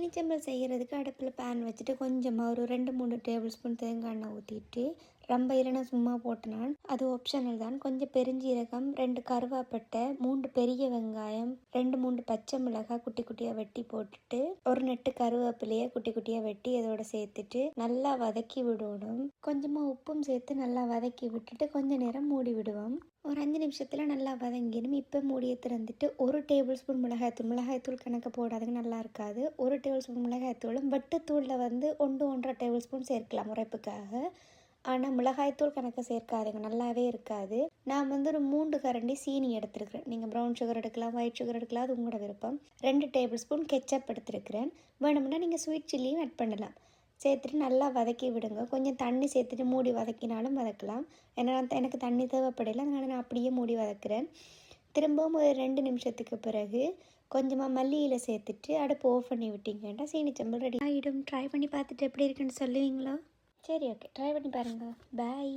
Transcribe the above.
சீனிச்சம்பல் செய்கிறதுக்கு அடுப்பில் பேன் வச்சுட்டு கொஞ்சமாக ஒரு 2-3 டேபிள் ஸ்பூன் தேங்காய் எண்ணெய் ஊற்றிட்டு ரொம்ப இல்லைன்னா சும்மா போட்டேன். அது ஆப்ஷனல் தான். கொஞ்சம் பெருஞ்சீரகம், 2 கருவேப்பட்டை, 3 பெரிய வெங்காயம், 2-3 பச்சை மிளகாய் குட்டி குட்டியாக வெட்டி போட்டுட்டு ஒரு நெட்டு கருவேப்பிலையை குட்டி குட்டியாக வெட்டி அதோட சேர்த்துட்டு நல்லா வதக்கி விடணும். கொஞ்சமாக உப்பும் சேர்த்து நல்லா வதக்கி விட்டுட்டு கொஞ்ச நேரம் மூடி விடுவோம். ஒரு 5 நிமிஷத்தில் நல்லா வதங்கிடும். இப்போ மூடியை திறந்துட்டு 1 டேபிள் ஸ்பூன் மிளகாய்த்தூள் கணக்கு போடாதுங்க, நல்லா இருக்காது. 1 டேபிள் ஸ்பூன் மிளகாய்த்தூளும் வெட்டுத்தூளில் 1-1.5 டேபிள் ஸ்பூன் சேர்க்கலாம் உரைப்புக்காக. ஆனால் மிளகாய்த்தூள் கணக்கு சேர்க்காதுங்க, நல்லாவே இருக்காது. நான் ஒரு 3 கரண்டி சீனி எடுத்துருக்கிறேன். நீங்கள் ப்ரௌன் சுகர் எடுக்கலாம், ஒயிட் சுகர் எடுக்கலாம், அது உங்களோட விருப்பம். 2 டேபிள் ஸ்பூன் கெச்சப் எடுத்துருக்கிறேன். வேணும்னா நீங்கள் ஸ்வீட் சில்லியும் ஆட் பண்ணலாம். சேர்த்துட்டு நல்லா வதக்கி விடுங்க. கொஞ்சம் தண்ணி சேர்த்துட்டு மூடி வதக்கினாலும் வதக்கலாம். ஏன்னா எனக்கு தண்ணி தேவைப்படலை, அதனால் நான் அப்படியே மூடி வதக்குறேன். திரும்பவும் ஒரு 2 நிமிஷத்துக்கு பிறகு கொஞ்சமாக மல்லியில் சேர்த்துட்டு அடுப்பு ஆஃப் பண்ணி விட்டீங்கன்னா சீனிச்சம்பல் ரெடி ஆகிடும். ட்ரை பண்ணி பார்த்துட்டு எப்படி இருக்குன்னு சொல்லுவீங்களோ? சரி, ஓகே, ட்ரை பண்ணி பாருங்கள். பாய்.